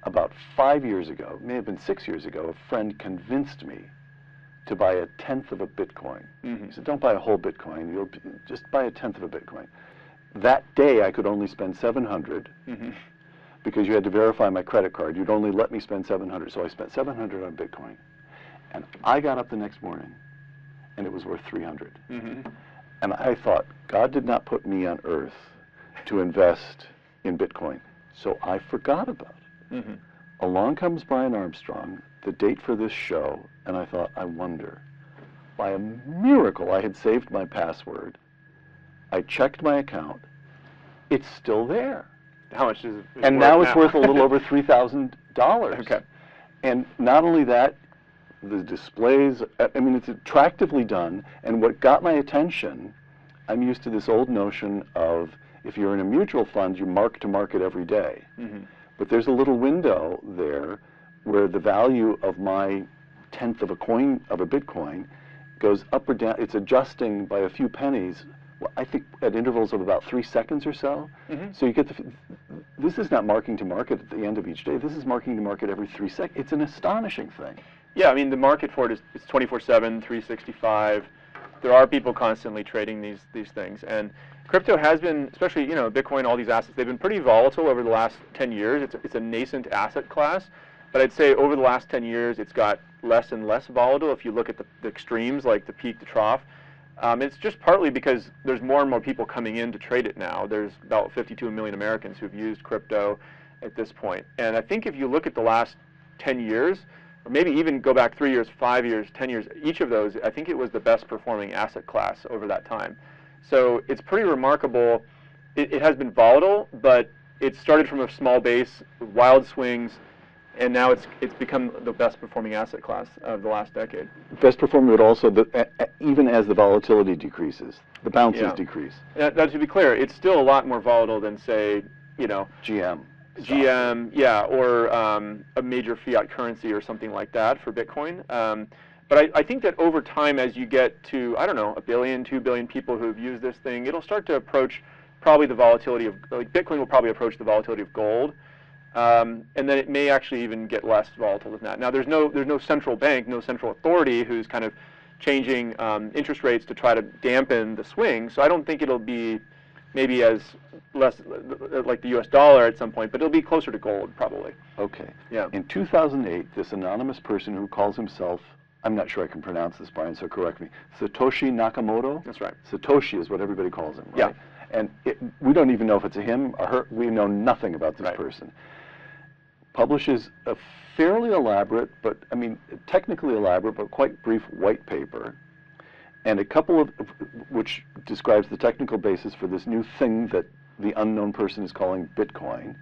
about 5 years ago, may have been 6 years ago, a friend convinced me to buy 1/10 of a Bitcoin. He said, don't buy a whole Bitcoin, you'll just buy 1/10 of a Bitcoin. That day I could only spend 700 because you had to verify my credit card. You'd only let me spend 700, so I spent 700 on Bitcoin. And I got up the next morning and it was worth 300. And I thought, God did not put me on earth to invest in Bitcoin. So I forgot about it. Along comes Brian Armstrong, the date for this show, and I thought, I wonder. By a miracle, I had saved my password. I checked my account. It's still there. How much is it? And now it's worth a little over $3,000. Okay. And not only that, the displays, I mean, it's attractively done. And what got my attention, I'm used to this old notion of if you're in a mutual fund, you mark to market every day. But there's a little window there where the value of my 1/10 of a coin, of a Bitcoin, goes up or down. It's adjusting by a few pennies, well, I think at intervals of about 3 seconds or so. So you get this is not marking to market at the end of each day. This is marking to market every 3 seconds. It's an astonishing thing. Yeah, I mean, the market for it is 24/7, 365. There are people constantly trading these things. And crypto has been, especially, you know, Bitcoin, all these assets, they've been pretty volatile over the last 10 years. It's a nascent asset class. But I'd say over the last 10 years, it's got less and less volatile if you look at the extremes, like the peak to trough. It's just partly because there's more and more people coming in to trade it now. There's about 52 million Americans who've used crypto at this point. And I think if you look at the last 10 years, or maybe even go back 3 years, 5 years, 10 years, each of those, I think it was the best performing asset class over that time. So it's pretty remarkable. It has been volatile, but it started from a small base, wild swings, and now it's become the best performing asset class of the last decade. Best performing, but also, even as the volatility decreases, the bounces decrease. Now, to be clear, it's still a lot more volatile than, say, you know, GM. Yeah, or a major fiat currency or something like that for Bitcoin. But I think that over time, as you get to, I don't know, 1 billion, 2 billion people who have used this thing, it'll start to approach probably the volatility of, like, Bitcoin will probably approach the volatility of gold. And then it may actually even get less volatile than that. Now, there's no central bank, no central authority who's kind of changing interest rates to try to dampen the swing. So I don't think it'll be maybe as less like the US dollar at some point, but it'll be closer to gold probably. Okay. Yeah. In 2008, this anonymous person who calls himself, I'm not sure I can pronounce this, Brian, so correct me, Satoshi Nakamoto? That's right. Satoshi is what everybody calls him, right? Yeah. And we don't even know if it's a him or her. We know nothing about this person. Publishes a fairly elaborate, but I mean, technically elaborate, but quite brief white paper, and a couple of, which describes the technical basis for this new thing that the unknown person is calling Bitcoin.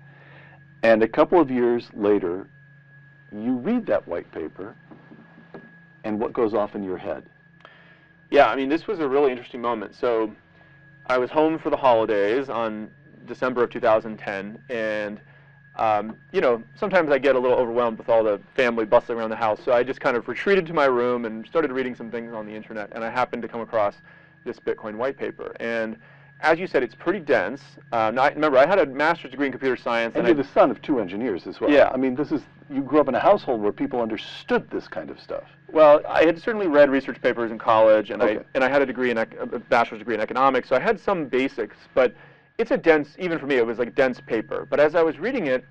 And a couple of years later, you read that white paper, and what goes off in your head? Yeah, I mean, this was a really interesting moment. So I was home for the holidays on December of 2010, and you know, sometimes I get a little overwhelmed with all the family bustling around the house, so I just kind of retreated to my room and started reading some things on the internet, and I happened to come across this Bitcoin white paper. And as you said, it's pretty dense. Now, remember, I had a master's degree in computer science. And you're the son of 2 engineers as well. Yeah. I mean, you grew up in a household where people understood this kind of stuff. Well, I had certainly read research papers in college, and Okay. I had a bachelor's degree in economics, so I had some basics, but it's a dense, even for me, it was like dense paper. But as I was reading it,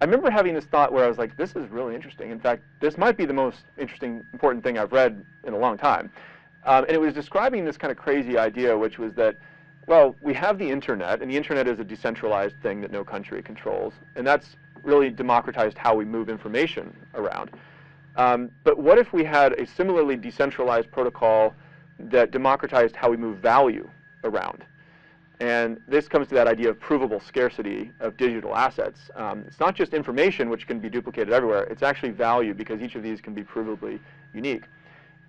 I remember having this thought where I was like, this is really interesting. In fact, this might be the most interesting, important thing I've read in a long time. And it was describing this kind of crazy idea, which was that, well, we have the internet, and the internet is a decentralized thing that no country controls, and that's really democratized how we move information around. But what if we had a similarly decentralized protocol that democratized how we move value around? And this comes to that idea of provable scarcity of digital assets. It's not just information, which can be duplicated everywhere. It's actually value, because each of these can be provably unique.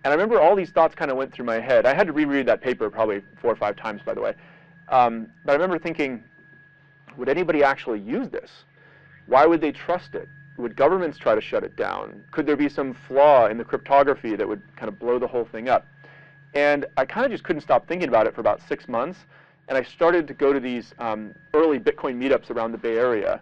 And I remember all these thoughts kind of went through my head. I had to reread that paper probably 4 or 5 times, by the way. But I remember thinking, would anybody actually use this? Why would they trust it? Would governments try to shut it down? Could there be some flaw in the cryptography that would kind of blow the whole thing up? And I kind of just couldn't stop thinking about it for about 6 months. And I started to go to these early Bitcoin meetups around the Bay Area.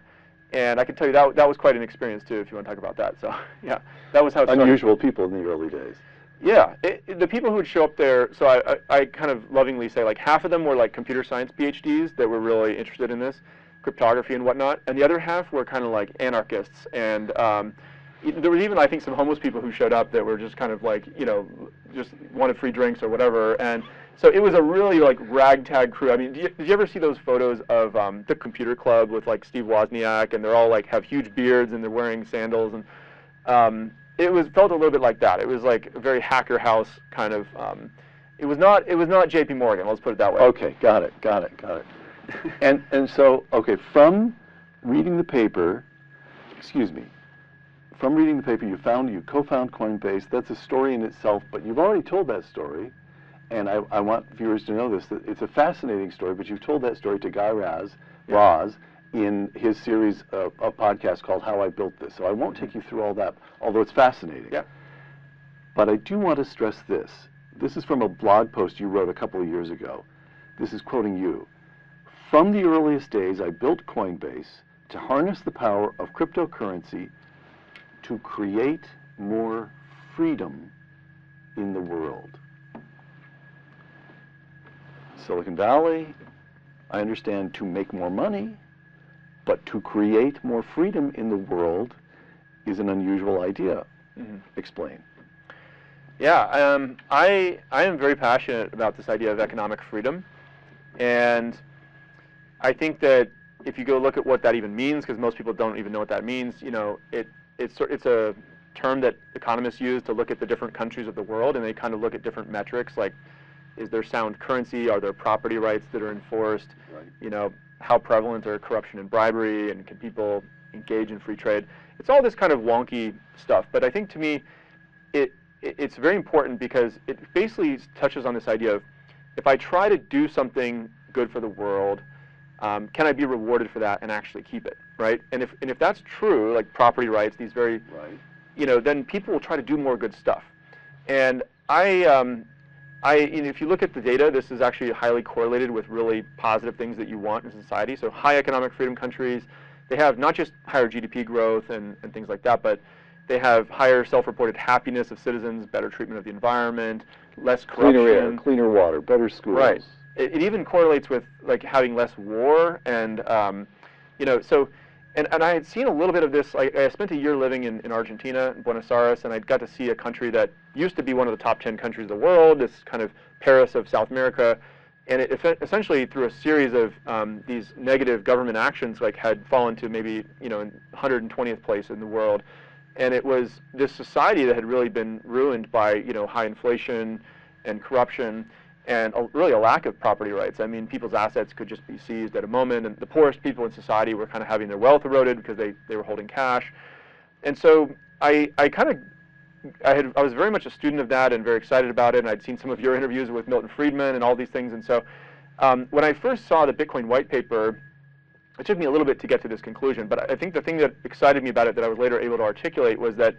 And I can tell you that was quite an experience too, if you want to talk about that. So yeah, that was how it started. Unusual people in the early days. Yeah, the people who would show up there, so I kind of lovingly say like half of them were like computer science PhDs that were really interested in this, cryptography and whatnot, and the other half were kind of like anarchists. And there was even, I think, some homeless people who showed up that were just kind of like, just wanted free drinks or whatever. And so it was a really like ragtag crew. I mean, did you ever see those photos of the computer club with like Steve Wozniak, and they're all like have huge beards and they're wearing sandals, and it felt a little bit like that. It was like a very hacker house kind of. It was not J.P. Morgan. Let's put it that way. Okay, got it. And so, okay, from reading the paper, from reading the paper, you co-found Coinbase. That's a story in itself, but you've already told that story, and I want viewers to know this, that it's a fascinating story, but you've told that story to Guy Raz in his series of podcasts called How I Built This. So I won't take you through all that, although it's fascinating. Yeah. But I do want to stress this. This is from a blog post you wrote a couple of years ago. This is quoting you. From the earliest days, I built Coinbase to harness the power of cryptocurrency to create more freedom in the world. Silicon Valley, I understand, to make more money, but to create more freedom in the world is an unusual idea. Mm-hmm. Explain. Yeah, I am very passionate about this idea of economic freedom, and I think that if you go look at what that even means, because most people don't even know what that means, it's a term that economists use to look at the different countries of the world, and they kind of look at different metrics like, is there sound currency? Are there property rights that are enforced? Right. How prevalent are corruption and bribery, and can people engage in free trade? It's all this kind of wonky stuff, but I think to me, it's very important because it basically touches on this idea of, if I try to do something good for the world, can I be rewarded for that and actually keep it, right? And if that's true, like property rights, these very, right. Then people will try to do more good stuff. And if you look at the data, this is actually highly correlated with really positive things that you want in society. So high economic freedom countries, they have not just higher GDP growth and things like that, but they have higher self-reported happiness of citizens, better treatment of the environment, less corruption. Cleaner air, cleaner water, better schools. Right. It even correlates with like having less war, and so, and I had seen a little bit of this. I spent a year living in Argentina, in Buenos Aires, and I got to see a country that used to be one of the top 10 countries of the world, this kind of Paris of South America, and it essentially through a series of these negative government actions had fallen to maybe 120th place in the world. And it was this society that had really been ruined by high inflation and corruption, and really a lack of property rights. I mean, people's assets could just be seized at a moment, and the poorest people in society were kind of having their wealth eroded because they were holding cash. And so I was very much a student of that and very excited about it, and I'd seen some of your interviews with Milton Friedman and all these things. And so when I first saw the Bitcoin white paper, it took me a little bit to get to this conclusion, but I think the thing that excited me about it that I was later able to articulate was that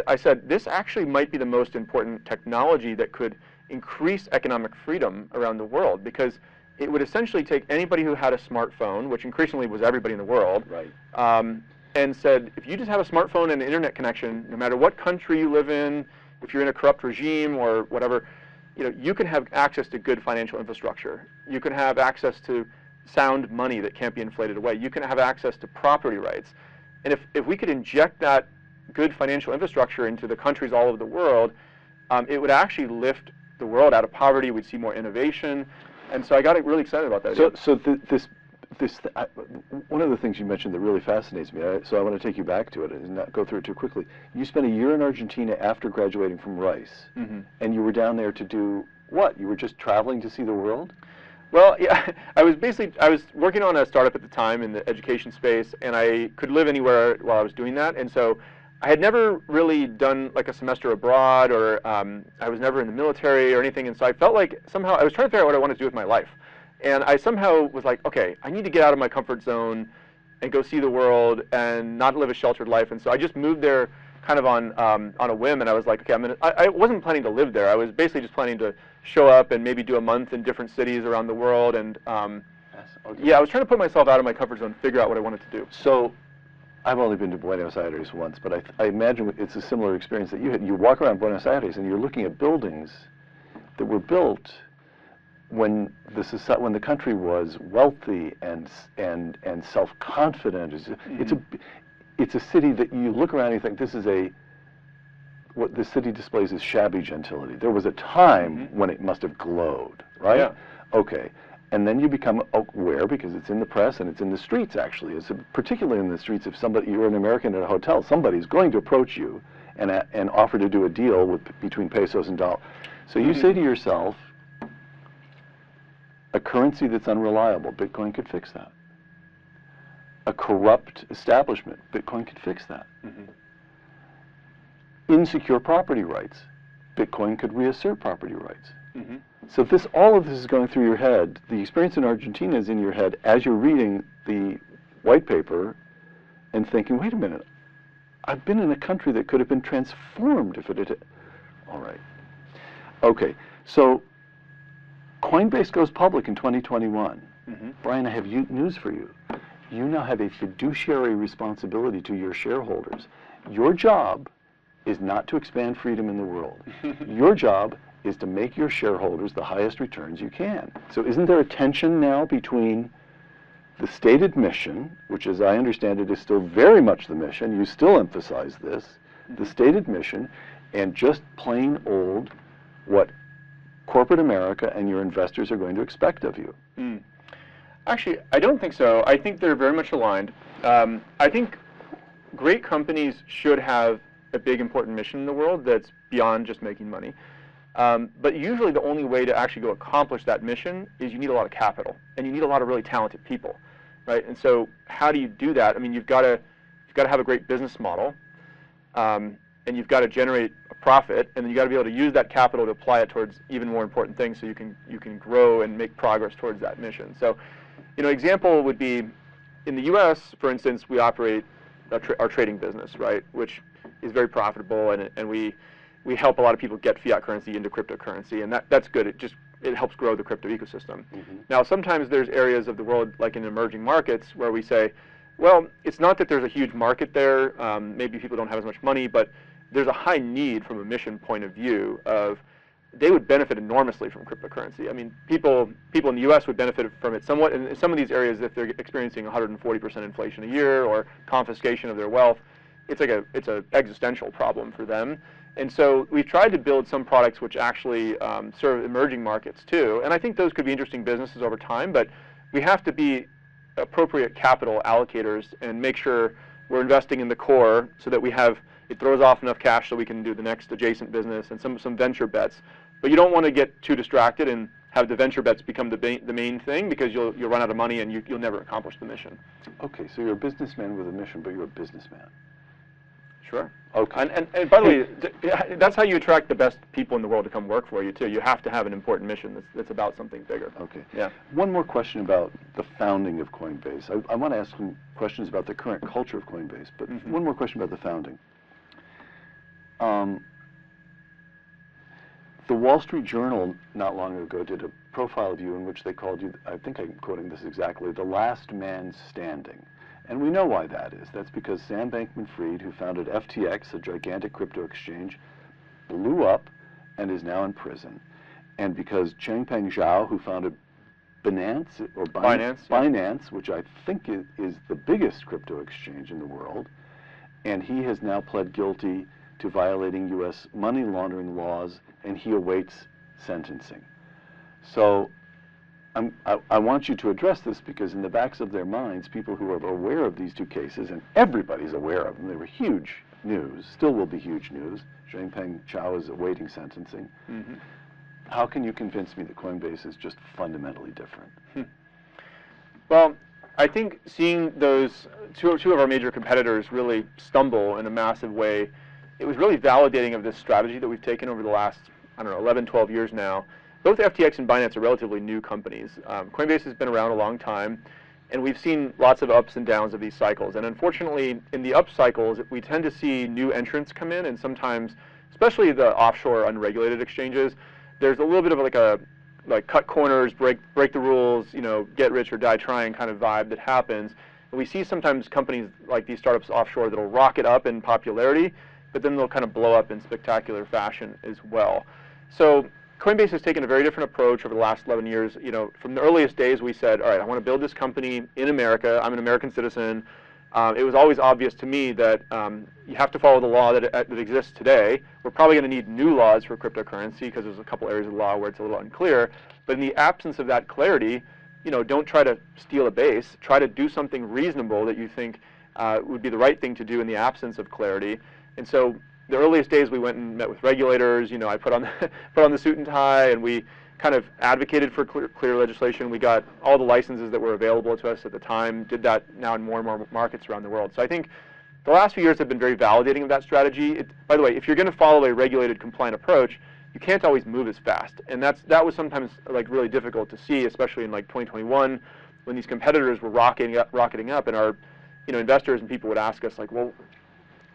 I said, this actually might be the most important technology that could increase economic freedom around the world, because it would essentially take anybody who had a smartphone, which increasingly was everybody in the world, right. And said, if you just have a smartphone and an internet connection, no matter what country you live in, if you're in a corrupt regime or whatever, you can have access to good financial infrastructure. You can have access to sound money that can't be inflated away. You can have access to property rights. And if we could inject that good financial infrastructure into the countries all over the world, it would actually lift the world out of poverty. We'd see more innovation. And so I got really excited about that idea. So one of the things you mentioned that really fascinates me, so I want to take you back to it and not go through it too quickly. You spent a year in Argentina after graduating from Rice, mm-hmm. and you were down there to do what? You were just traveling to see the world? Well, yeah, I was working on a startup at the time in the education space, and I could live anywhere while I was doing that. And so I had never really done like a semester abroad, or I was never in the military or anything. And so I felt like somehow I was trying to figure out what I wanted to do with my life. And I somehow was like, okay, I need to get out of my comfort zone and go see the world and not live a sheltered life. And so I just moved there kind of on a whim, and I was like, okay, I wasn't planning to live there. I was basically just planning to show up and maybe do a month in different cities around the world. And okay. Yeah, I was trying to put myself out of my comfort zone, figure out what I wanted to do. So I've only been to Buenos Aires once, but I imagine it's a similar experience that you had. You walk around Buenos Aires and you're looking at buildings that were built when the country was wealthy and self-confident. It's a city that you look around and you think, this is what the city displays is shabby gentility. There was a time when it must have glowed, right? Yeah. Okay. And then you become aware, because it's in the press and it's in the streets, actually. It's particularly in the streets. If you're an American at a hotel, somebody's going to approach you and offer to do a deal between pesos and dollars. So you say to yourself, a currency that's unreliable, Bitcoin could fix that. A corrupt establishment, Bitcoin could fix that. Insecure property rights, Bitcoin could reassert property rights. So all of this is going through your head. The experience in Argentina is in your head as you're reading the white paper and thinking, wait a minute, I've been in a country that could have been transformed if it had. All right. Okay, so Coinbase goes public in 2021. Brian, I have news for you. You now have a fiduciary responsibility to your shareholders. Your job is not to expand freedom in the world. Your job is to make your shareholders the highest returns you can. So isn't there a tension now between the stated mission, which as I understand it is still very much the mission, you still emphasize this, the stated mission, and just plain old what corporate America and your investors are going to expect of you? Actually, I don't think so. I think they're very much aligned. I think great companies should have a big, important mission in the world that's beyond just making money. But usually the only way to actually go accomplish that mission is you need a lot of capital, and you need a lot of really talented people, right? And so how do you do that? I mean, you've got to have a great business model, and you've got to generate a profit, and then you've got to be able to use that capital to apply it towards even more important things so you can grow and make progress towards that mission. So, example would be in the U.S., for instance, we operate our trading business, right, which is very profitable, and we help a lot of people get fiat currency into cryptocurrency, and that's good. It helps grow the crypto ecosystem. Now, sometimes there's areas of the world, like in emerging markets, where we say, well, it's not that there's a huge market there. Maybe people don't have as much money, but there's a high need from a mission point of view of they would benefit enormously from cryptocurrency. I mean, people in the U.S. would benefit from it somewhat. In some of these areas, if they're experiencing 140% inflation a year or confiscation of their wealth, it's an existential problem for them. And so we've tried to build some products which actually serve emerging markets too. And I think those could be interesting businesses over time, but we have to be appropriate capital allocators and make sure we're investing in the core so that it throws off enough cash so we can do the next adjacent business and some venture bets. But you don't want to get too distracted and have the venture bets become the main thing, because you'll run out of money and you'll never accomplish the mission. Okay, so you're a businessman with a mission, but you're a businessman. Sure. Okay. And by the way, that's how you attract the best people in the world to come work for you too. You have to have an important mission that's about something bigger. Okay. Yeah. One One more question about the founding of Coinbase. I want to ask some questions about the current culture of Coinbase, but one more question about the founding. The Wall Street Journal not long ago did a profile of you in which they called you, I think I'm quoting this exactly, the last man standing. And we know why that is. That's because Sam Bankman-Fried, who founded FTX, a gigantic crypto exchange, blew up and is now in prison. And because Changpeng Zhao, who founded Binance, which I think is the biggest crypto exchange in the world, and he has now pled guilty to violating U.S. money laundering laws, and he awaits sentencing. So I want you to address this, because in the backs of their minds, people who are aware of these two cases, and everybody's aware of them, they were huge news, still will be huge news. Changpeng Zhao is awaiting sentencing. How can you convince me that Coinbase is just fundamentally different? Well, I think seeing those two of our major competitors really stumble in a massive way, it was really validating of this strategy that we've taken over the last, 11, 12 years now. Both FTX and Binance are relatively new companies. Coinbase has been around a long time, and we've seen lots of ups and downs of these cycles. And unfortunately, in the up cycles, we tend to see new entrants come in, and sometimes, especially the offshore unregulated exchanges, there's a little bit of like cut corners, break the rules, get rich or die trying kind of vibe that happens. And we see sometimes companies like these startups offshore that'll rocket up in popularity, but then they'll kind of blow up in spectacular fashion as well. So Coinbase has taken a very different approach over the last 11 years. You know, from the earliest days, we said, all right, I want to build this company in America. I'm an American citizen. It was always obvious to me that you have to follow the law that exists today. We're probably going to need new laws for cryptocurrency because there's a couple areas of the law where it's a little unclear. But in the absence of that clarity, you know, don't try to steal a base. Try to do something reasonable that you think would be the right thing to do in the absence of clarity. And so the earliest days, we went and met with regulators. You know, I put on the suit and tie, and we kind of advocated for clear legislation. We got all the licenses that were available to us at the time, did that now in more and more markets around the world. So I think the last few years have been very validating of that strategy. By the way, if you're going to follow a regulated, compliant approach, you can't always move as fast. And that was sometimes like really difficult to see, especially in like 2021, when these competitors were rocketing up, and our investors and people would ask us like, well,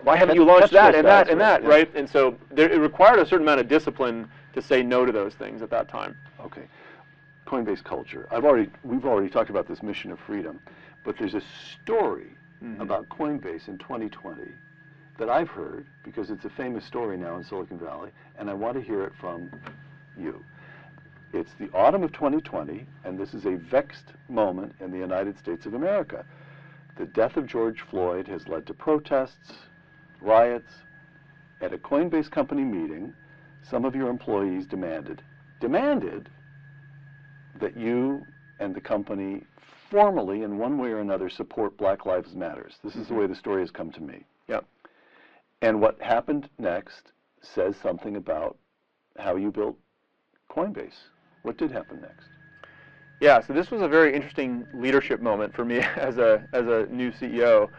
why haven't you launched that and that and that, right? And so it required a certain amount of discipline to say no to those things at that time. Okay. Coinbase culture. We've already talked about this mission of freedom, but there's a story about Coinbase in 2020 that I've heard, because it's a famous story now in Silicon Valley, and I want to hear it from you. It's the autumn of 2020, and this is a vexed moment in the United States of America. The death of George Floyd has led to protests, riots. At a Coinbase company meeting, some of your employees demanded that you and the company formally, in one way or another, support Black Lives Matters. This is the way the story has come to me. Yep. And what happened next says something about how you built Coinbase. What did happen next? Yeah, so this was a very interesting leadership moment for me as a new CEO.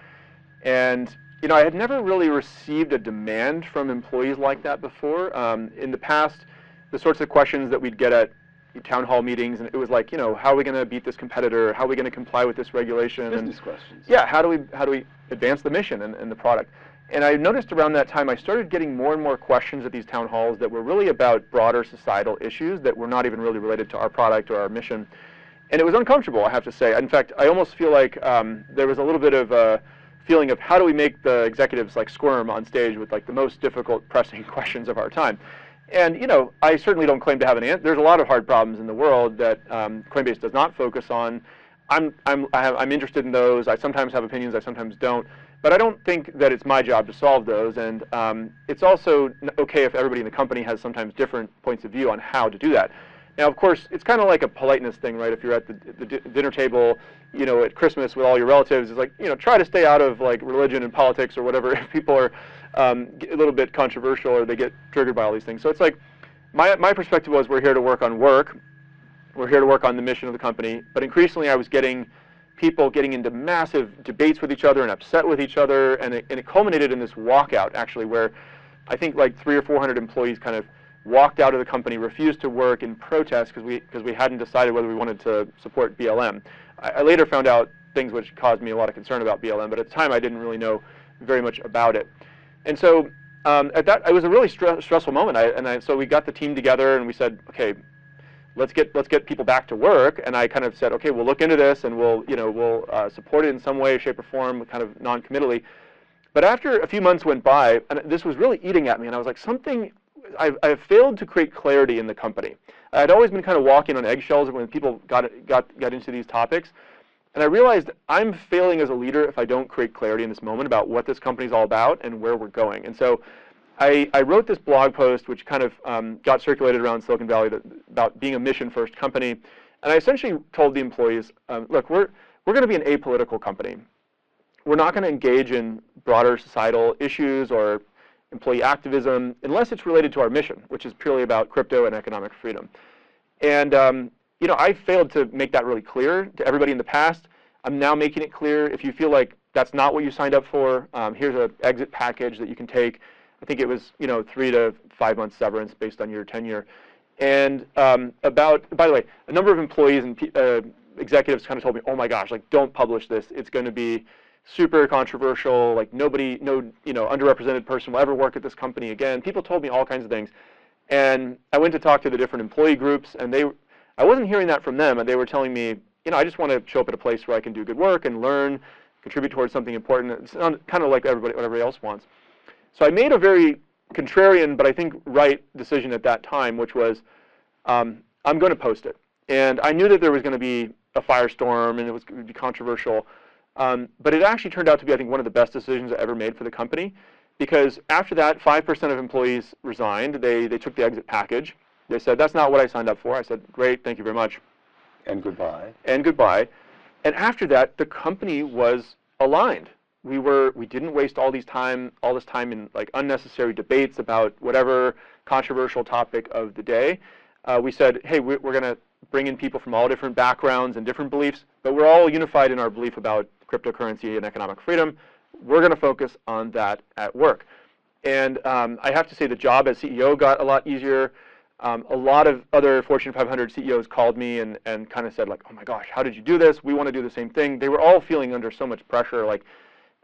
And I had never really received a demand from employees like that before. In the past, the sorts of questions that we'd get at town hall meetings, and it was like, how are we going to beat this competitor? How are we going to comply with this regulation? Business questions. Yeah, how do we advance the mission and the product? And I noticed around that time, I started getting more and more questions at these town halls that were really about broader societal issues that were not even really related to our product or our mission. And it was uncomfortable, I have to say. In fact, I almost feel like there was a little bit of a feeling of how do we make the executives like squirm on stage with like the most difficult, pressing questions of our time. And I certainly don't claim to have an answer. There's a lot of hard problems in the world that Coinbase does not focus on. I'm interested in those. I sometimes have opinions. I sometimes don't. But I don't think that it's my job to solve those. And it's also okay if everybody in the company has sometimes different points of view on how to do that. Now, of course, it's kind of like a politeness thing, right? If you're at the dinner table, at Christmas with all your relatives, it's like, try to stay out of like religion and politics or whatever if people are a little bit controversial or they get triggered by all these things. So it's like, my perspective was we're here to work on work. We're here to work on the mission of the company. But increasingly, I was getting people getting into massive debates with each other and upset with each other. And it culminated in this walkout, actually, where I think like 300 or 400 employees kind of walked out of the company, refused to work in protest because we hadn't decided whether we wanted to support BLM. I later found out things which caused me a lot of concern about BLM, but at the time I didn't really know very much about it. And so at that, it was a really stressful moment. So we got the team together and we said, okay, let's get people back to work. And I kind of said, okay, we'll look into this and we'll support it in some way, shape, or form, kind of non-committally. But after a few months went by, and this was really eating at me, and I was like, I've failed to create clarity in the company. I'd always been kind of walking on eggshells when people got into these topics. And I realized I'm failing as a leader if I don't create clarity in this moment about what this company's all about and where we're going. And so I wrote this blog post, which kind of got circulated around Silicon Valley about being a mission-first company. And I essentially told the employees, look, we're going to be an apolitical company. We're not going to engage in broader societal issues or employee activism unless it's related to our mission, which is purely about crypto and economic freedom. And I failed to make that really clear to everybody in the past. I'm now making it clear. If you feel like that's not what you signed up for, here's an exit package that you can take. I think it was 3 to 5 months severance based on your tenure. And by the way, a number of employees and executives kind of told me, oh my gosh, like don't publish this. It's going to be super controversial, like no underrepresented person will ever work at this company again. People told me all kinds of things. And I went to talk to the different employee groups, and I wasn't hearing that from them, and they were telling me, I just want to show up at a place where I can do good work and learn contribute towards something important. It's kind of like what everybody else wants. So I made a very contrarian, but I think right decision at that time, which was I'm going to post it. And I knew that there was going to be a firestorm and it was going to be controversial. But it actually turned out to be, I think, one of the best decisions I ever made for the company. Because after that, 5% of employees resigned. They took the exit package. They said, that's not what I signed up for. I said, great, thank you very much. And goodbye. And goodbye. And after that, the company was aligned. We didn't waste all this time in like unnecessary debates about whatever controversial topic of the day. We said, hey, we're going to bring in people from all different backgrounds and different beliefs, but we're all unified in our belief about cryptocurrency and economic freedom. We're going to focus on that at work. And I have to say the job as CEO got a lot easier. A lot of other Fortune 500 CEOs called me and kind of said, like, oh my gosh, how did you do this? We want to do the same thing. They were all feeling under so much pressure. Like,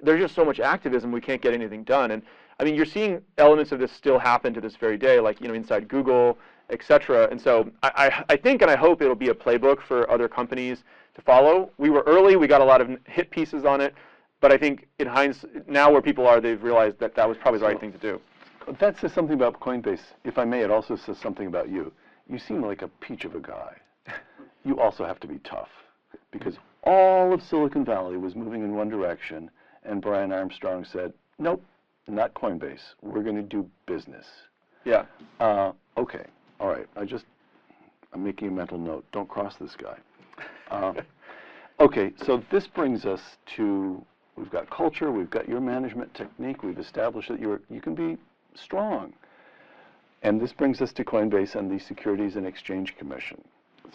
there's just so much activism, we can't get anything done. And I mean, you're seeing elements of this still happen to this very day, like, inside Google, et cetera. And so I think and I hope it'll be a playbook for other companies to follow. We were early. We got a lot of hit pieces on it. But I think in hindsight, now where people are, they've realized that that was probably the right thing to do. That says something about Coinbase. If I may, it also says something about you. You seem like a peach of a guy. You also have to be tough, because all of Silicon Valley was moving in one direction, and Brian Armstrong said, nope, not Coinbase. We're going to do business. Yeah. Okay. All right. I'm making a mental note. Don't cross this guy. Okay. So this brings us to, we've got culture, we've got your management technique, we've established that you can be strong. And this brings us to Coinbase and the Securities and Exchange Commission.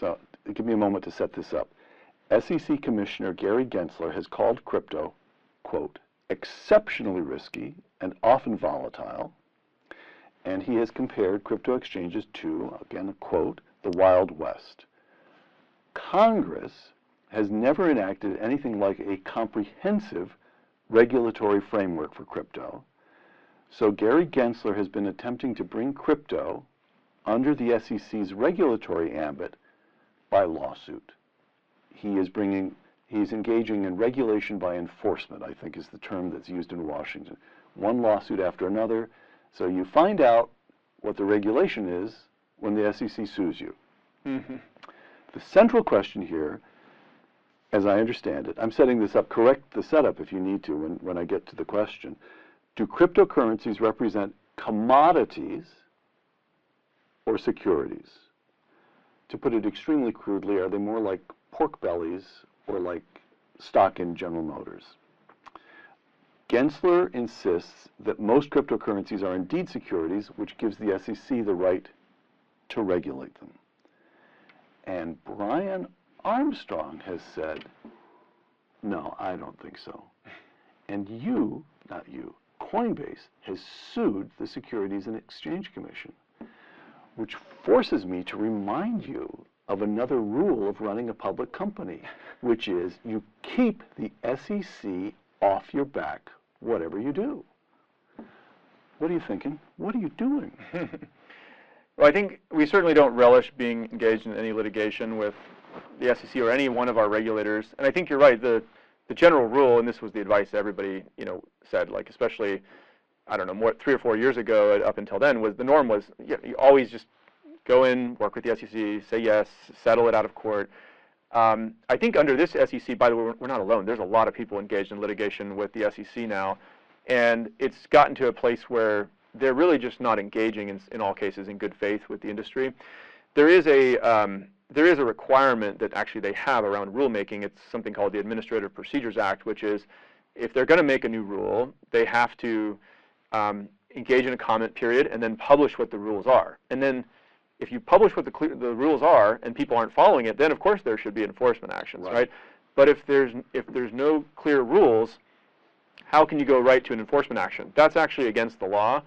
So give me a moment to set this up. SEC Commissioner Gary Gensler has called crypto, quote, exceptionally risky and often volatile. And he has compared crypto exchanges to, again, quote, the Wild West. Congress has never enacted anything like a comprehensive regulatory framework for crypto. So Gary Gensler has been attempting to bring crypto under the SEC's regulatory ambit by lawsuit. He's engaging in regulation by enforcement, I think is the term that's used in Washington. One lawsuit after another. So you find out what the regulation is when the SEC sues you. Mm-hmm. The central question here, as I understand it, I'm setting this up, correct the setup if you need to when I get to the question. Do cryptocurrencies represent commodities or securities? To put it extremely crudely, are they more like pork bellies or like stock in General Motors? Gensler insists that most cryptocurrencies are indeed securities, which gives the SEC the right to regulate them. And Brian Armstrong has said, no, I don't think so. And you, not you, Coinbase has sued the Securities and Exchange Commission, which forces me to remind you of another rule of running a public company, which is you keep the SEC off your back, whatever you do. What are you thinking? What are you doing? Well, I think we certainly don't relish being engaged in any litigation with the SEC or any one of our regulators. And I think you're right. The general rule, and this was the advice everybody said, like especially, I don't know, 3 or 4 years ago up until then, was the norm was you always just go in, work with the SEC, say yes, settle it out of court. I think under this SEC, by the way, we're not alone. There's a lot of people engaged in litigation with the SEC now, and it's gotten to a place where they're really just not engaging in all cases in good faith with the industry. There is a requirement that actually they have around rulemaking. It's something called the Administrative Procedures Act, which is if they're going to make a new rule, they have to engage in a comment period and then publish what the rules are. And then if you publish what the rules are and people aren't following it, then of course there should be enforcement actions, right? But if there's no clear rules, how can you go right to an enforcement action? That's actually against the law.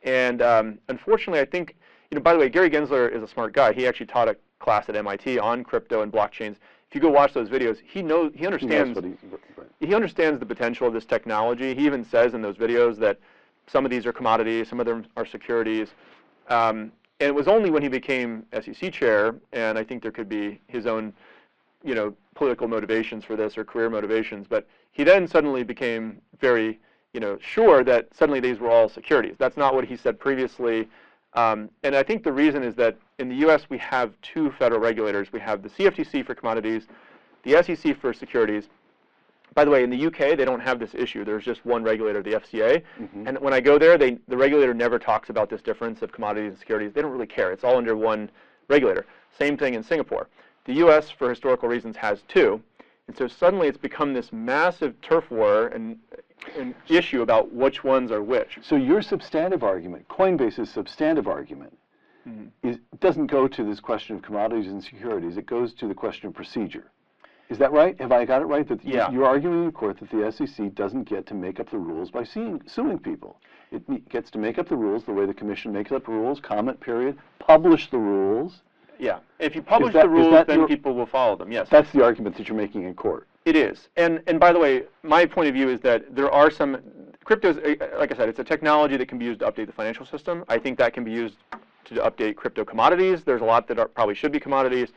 And unfortunately, I think, by the way, Gary Gensler is a smart guy. He actually taught a class at MIT on crypto and blockchains. If you go watch those videos, he understands the potential of this technology. He even says in those videos that some of these are commodities, some of them are securities. And it was only when he became SEC chair, and I think there could be his own political motivations for this or career motivations, but he then suddenly became very, sure that suddenly these were all securities. That's not what he said previously. And I think the reason is that in the U.S. we have two federal regulators. We have the CFTC for commodities, the SEC for securities. By the way, in the UK, they don't have this issue. There's just one regulator, the FCA. And when I go there, the regulator never talks about this difference of commodities and securities. They don't really care. It's all under one regulator. Same thing in Singapore. The US, for historical reasons, has two. And so suddenly it's become this massive turf war and issue about which ones are which. So your substantive argument, Coinbase's substantive argument, doesn't go to this question of commodities and securities. It goes to the question of procedure. Is that right? Have I got it right? That you're arguing in court that the SEC doesn't get to make up the rules by suing people. It gets to make up the rules the way the commission makes up rules, comment period, publish the rules. Yeah. If you publish the rules, then people will follow them, yes. That's the argument that you're making in court. It is. And by the way, my point of view is that there are some, crypto's, like I said, it's a technology that can be used to update the financial system. I think that can be used to update crypto commodities. There's a lot that probably should be commodities.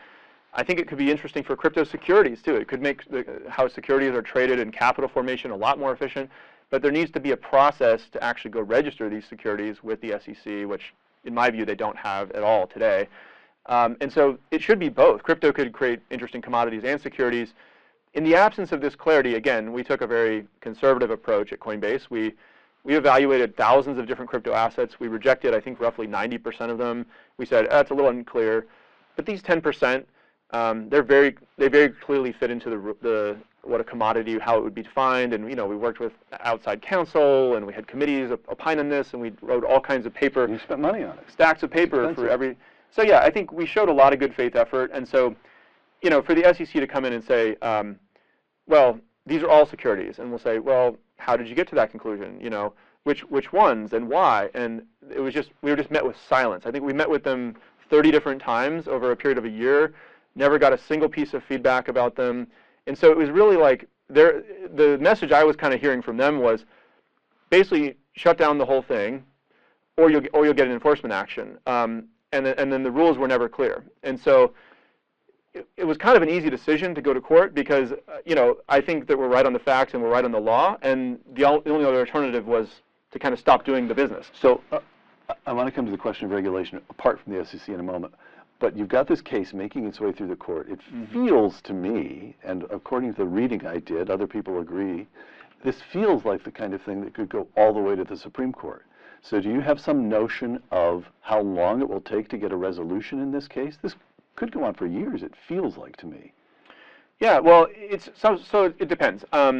I think it could be interesting for crypto securities, too. It could make how securities are traded and capital formation a lot more efficient. But there needs to be a process to actually go register these securities with the SEC, which, in my view, they don't have at all today. And so it should be both. Crypto could create interesting commodities and securities. In the absence of this clarity, again, we took a very conservative approach at Coinbase. We evaluated thousands of different crypto assets. We rejected, I think, roughly 90% of them. We said, it's a little unclear. But these 10%, they very clearly fit into what a commodity, how it would be defined, and we worked with outside counsel, and we had committees opine on this, and we wrote all kinds of paper. You spent money on it. Stacks of paper for every. So yeah, I think we showed a lot of good faith effort, and so, for the SEC to come in and say, well, these are all securities, and we'll say, well, how did you get to that conclusion? Which ones and why? And it was we were just met with silence. I think we met with them 30 different times over a period of a year. Never got a single piece of feedback about them. And so it was really like the message I was kind of hearing from them was basically shut down the whole thing, or you'll get an enforcement action. And then the rules were never clear. And so it was kind of an easy decision to go to court because I think that we're right on the facts and we're right on the law, and the only other alternative was to kind of stop doing the business. So I want to come to the question of regulation apart from the SEC in a moment. But you've got this case making its way through the court. It feels to me, and according to the reading I did, other people agree, this feels like the kind of thing that could go all the way to the Supreme Court. So do you have some notion of how long it will take to get a resolution in this case? This could go on for years, it feels like to me. Yeah, well, so it depends. I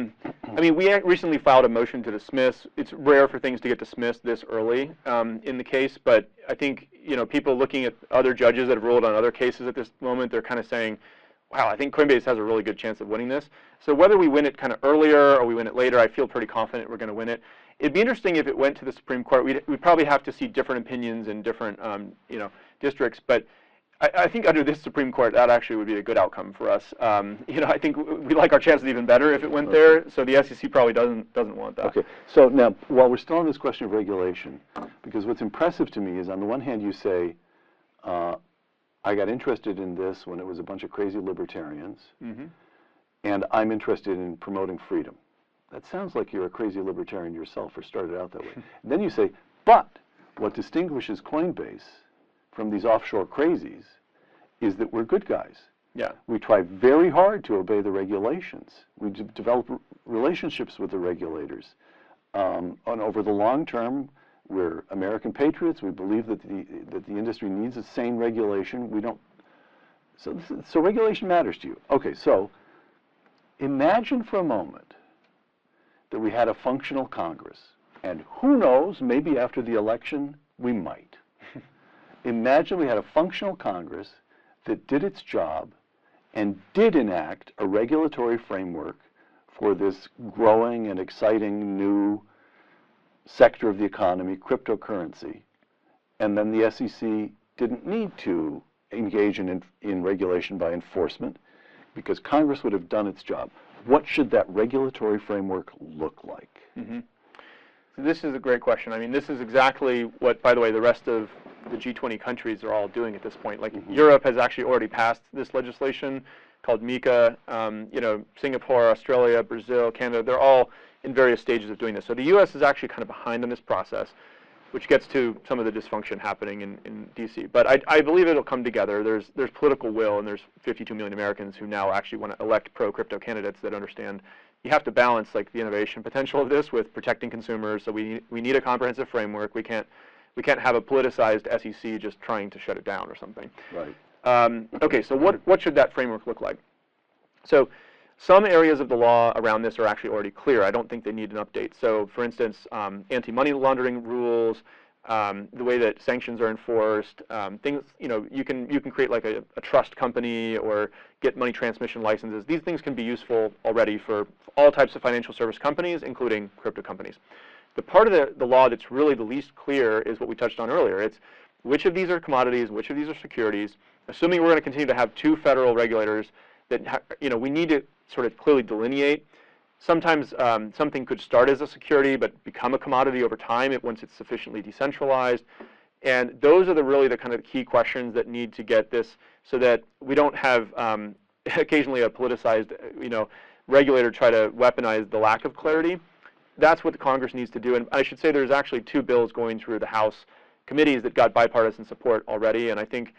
mean, we recently filed a motion to dismiss. It's rare for things to get dismissed this early in the case, but I think people looking at other judges that have ruled on other cases at this moment, they're kind of saying, wow, I think Coinbase has a really good chance of winning this. So whether we win it kind of earlier or we win it later, I feel pretty confident we're going to win it. It'd be interesting if it went to the Supreme Court. We'd probably have to see different opinions in different districts, but I think under this Supreme Court, that actually would be a good outcome for us. I think we like our chances even better if it went there. So the SEC probably doesn't want that. Okay. So now, while we're still on this question of regulation, because what's impressive to me is, on the one hand, you say, I got interested in this when it was a bunch of crazy libertarians, and I'm interested in promoting freedom. That sounds like you're a crazy libertarian yourself, or started out that way. And then you say, but what distinguishes Coinbase from these offshore crazies is that we're good guys. Yeah. We try very hard to obey the regulations. We develop relationships with the regulators. And over the long term, we're American patriots. We believe that the industry needs a sane regulation. We don't. So regulation matters to you. Okay. So imagine for a moment that we had a functional Congress, and who knows? Maybe after the election, we might. Imagine we had a functional Congress that did its job and did enact a regulatory framework for this growing and exciting new sector of the economy, cryptocurrency, and then the SEC didn't need to engage in regulation by enforcement because Congress would have done its job. What should that regulatory framework look like? So this is a great question. I mean, this is exactly what, by the way, the rest of the G20 countries are all doing at this point. Like Europe has actually already passed this legislation called MiCA. Singapore, Australia, Brazil, Canada, they're all in various stages of doing this. So the U.S. is actually kind of behind on this process, which gets to some of the dysfunction happening in D.C. But I believe it'll come together. There's political will, and there's 52 million Americans who now actually want to elect pro-crypto candidates that understand you have to balance like the innovation potential of this with protecting consumers. So we need a comprehensive framework. We can't have a politicized SEC just trying to shut it down or something. Right. Okay, so what should that framework look like? So some areas of the law around this are actually already clear. I don't think they need an update. So for instance, anti-money laundering rules, the way that sanctions are enforced, things, you can create like a trust company or get money transmission licenses. These things can be useful already for all types of financial service companies, including crypto companies. The part of the law that's really the least clear is what we touched on earlier. It's which of these are commodities, which of these are securities. Assuming we're going to continue to have two federal regulators, that we need to sort of clearly delineate. Sometimes something could start as a security but become a commodity over time once it's sufficiently decentralized. And those are really the kind of key questions that need to get this so that we don't have occasionally a politicized regulator try to weaponize the lack of clarity. That's what the Congress needs to do. And I should say there's actually two bills going through the House committees that got bipartisan support already. And I think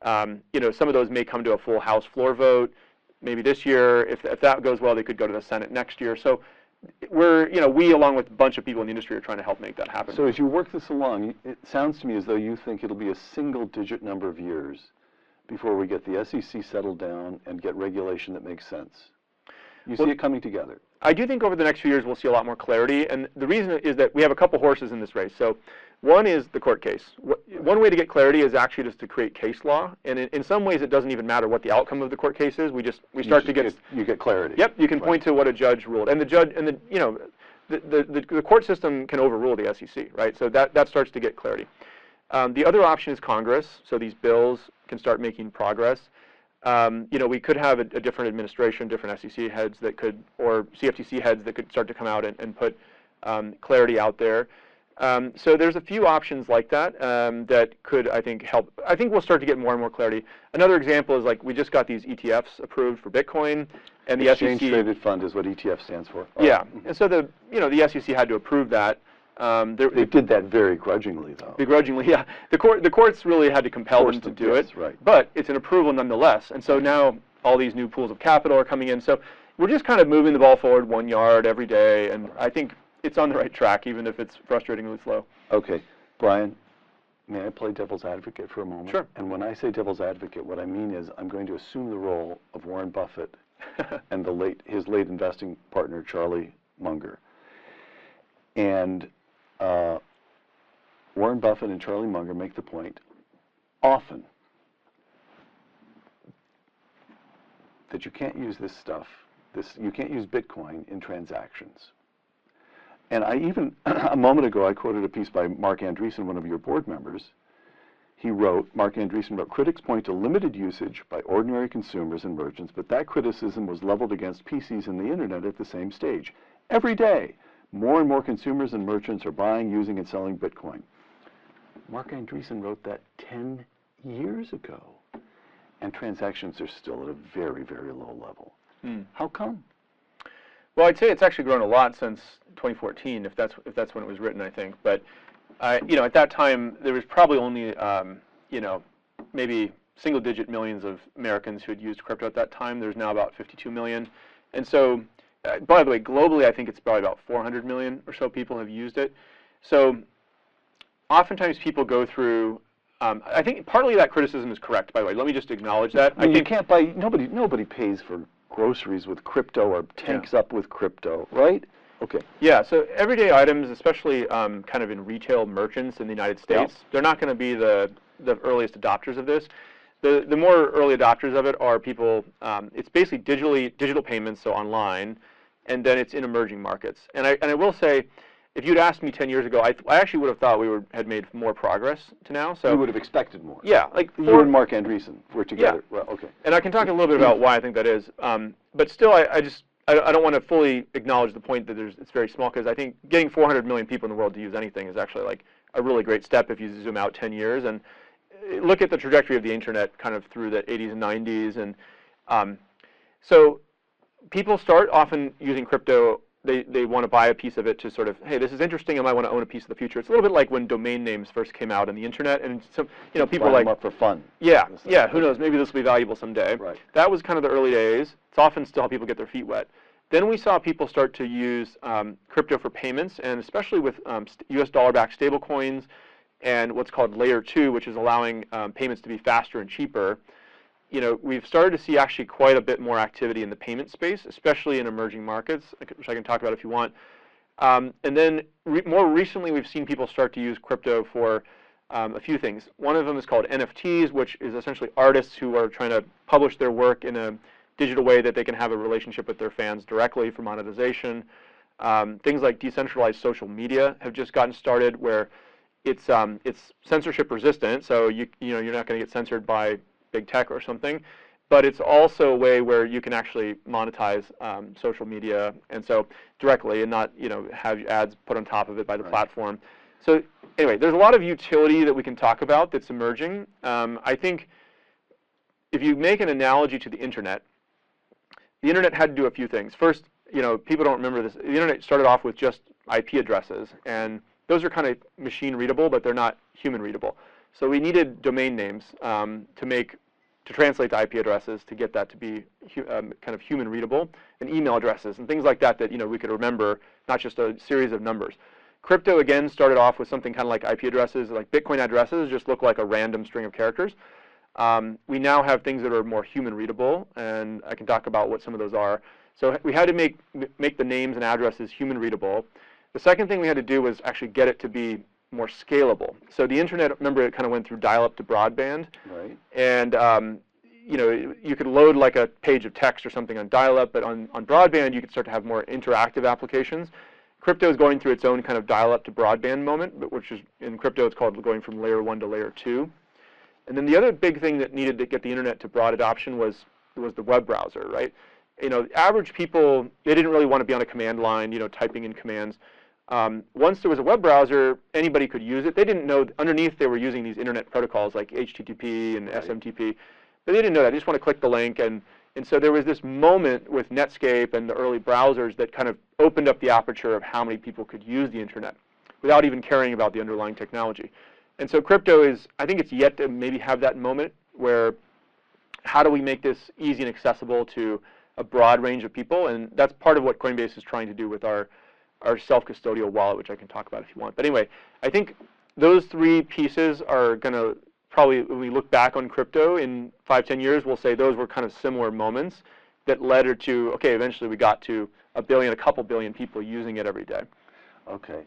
some of those may come to a full House floor vote maybe this year. If that goes well, they could go to the Senate next year. So we, along with a bunch of people in the industry, are trying to help make that happen. So as you work this along, it sounds to me as though you think it'll be a single-digit number of years before we get the SEC settled down and get regulation that makes sense. You see it coming together. I do think over the next few years we'll see a lot more clarity, and the reason is that we have a couple horses in this race. So one is the court case. One way to get clarity is actually just to create case law, and in some ways it doesn't even matter what the outcome of the court case is. You get clarity. Yep, you can point to what a judge ruled, and the court system can overrule the SEC, right? So that starts to get clarity. The other option is Congress. So these bills can start making progress. We could have a different administration, different SEC heads that could, or CFTC heads that could start to come out and put clarity out there. So there's a few options like that that could, I think, help. I think we'll start to get more and more clarity. Another example is like we just got these ETFs approved for Bitcoin, and the Exchange SEC Traded Fund is what ETF stands for. Yeah, and so the SEC had to approve that. They did that very grudgingly, though. Begrudgingly, yeah. The courts really had to compel them to do it, right. But it's an approval nonetheless. And so now all these new pools of capital are coming in. So we're just kind of moving the ball forward 1 yard every day, and I think it's on the right track, even if it's frustratingly slow. Okay, Brian, may I play devil's advocate for a moment? Sure. And when I say devil's advocate, what I mean is I'm going to assume the role of Warren Buffett and his late investing partner, Charlie Munger. And Warren Buffett and Charlie Munger make the point often that you can't use this stuff, you can't use Bitcoin in transactions. And I even, a moment ago, I quoted a piece by Mark Andreessen, one of your board members. Mark Andreessen wrote, critics point to limited usage by ordinary consumers and merchants, but that criticism was leveled against PCs and the internet at the same stage. Every day, more and more consumers and merchants are buying, using, and selling Bitcoin. Mark Andreessen wrote that 10 years ago, and transactions are still at a very, very low level. How come? Well, I'd say it's actually grown a lot since 2014, if that's when it was written, I think. But at that time, there was probably only maybe single-digit millions of Americans who had used crypto at that time. There's now about 52 million, and so. By the way, globally, I think it's probably about 400 million or so people have used it. So oftentimes people go through, I think partly that criticism is correct, by the way. Let me just acknowledge that. I think you can't buy, nobody pays for groceries with crypto or tanks up with crypto, right? Okay. Yeah, so everyday items, especially kind of in retail merchants in the United States, they're not going to be the earliest adopters of this. The more early adopters of it are people, it's basically digital payments, so online, and then it's in emerging markets. And I will say, if you'd asked me 10 years ago, I actually would have thought we had made more progress to now. So you would have expected more. Yeah, like you and Mark Andreessen were together. Yeah. Well, okay. And I can talk a little bit about why I think that is. But still, I don't want to fully acknowledge the point that it's very small, because I think getting 400 million people in the world to use anything is actually like a really great step if you zoom out 10 years and look at the trajectory of the internet kind of through the 80s and 90s, and So people start often using crypto. They want to buy a piece of it to sort of, hey, this is interesting. I might want to own a piece of the future. It's a little bit like when domain names first came out on the internet, and some, people Line like them up for fun. Yeah, yeah. Who knows? Maybe this will be valuable someday. Right. That was kind of the early days. It's often still how people get their feet wet. Then we saw people start to use crypto for payments, and especially with U.S. dollar-backed stablecoins and what's called Layer 2, which is allowing payments to be faster and cheaper. We've started to see actually quite a bit more activity in the payment space, especially in emerging markets, which I can talk about if you want. And then more recently, we've seen people start to use crypto for a few things. One of them is called NFTs, which is essentially artists who are trying to publish their work in a digital way that they can have a relationship with their fans directly for monetization. Things like decentralized social media have just gotten started, where it's censorship resistant, so you're not going to get censored by big tech or something, but it's also a way where you can actually monetize social media, and so directly, and not have ads put on top of it by the platform. So anyway, there's a lot of utility that we can talk about that's emerging. I think if you make an analogy to the internet had to do a few things. First, people don't remember this. The internet started off with just IP addresses, and those are kind of machine readable, but they're not human readable. So we needed domain names to translate the IP addresses to get that to be kind of human readable, and email addresses and things like that we could remember, not just a series of numbers. Crypto again started off with something kind of like IP addresses, like Bitcoin addresses just look like a random string of characters. We now have things that are more human readable, and I can talk about what some of those are. So we had to make the names and addresses human readable. The second thing we had to do was actually get it to be more scalable. So the internet, remember, it kind of went through dial-up to broadband. Right. And you could load like a page of text or something on dial-up, but on broadband you could start to have more interactive applications. Crypto is going through its own kind of dial-up to broadband moment, which is, in crypto, it's called going from layer 1 to layer 2. And then the other big thing that needed to get the internet to broad adoption was the web browser, right? Average people, they didn't really want to be on a command line, typing in commands. Once there was a web browser, anybody could use it. They didn't know underneath they were using these internet protocols like HTTP and SMTP, but they didn't know that. They just want to click the link, and so there was this moment with Netscape and the early browsers that kind of opened up the aperture of how many people could use the internet without even caring about the underlying technology. And so crypto is, I think it's yet to maybe have that moment where how do we make this easy and accessible to a broad range of people, and that's part of what Coinbase is trying to do with our self-custodial wallet, which I can talk about if you want. But anyway, I think those three pieces are going to probably, when we look back on crypto in 5-10 years, we'll say those were kind of similar moments that led to, okay, eventually we got to a couple billion people using it every day. Okay.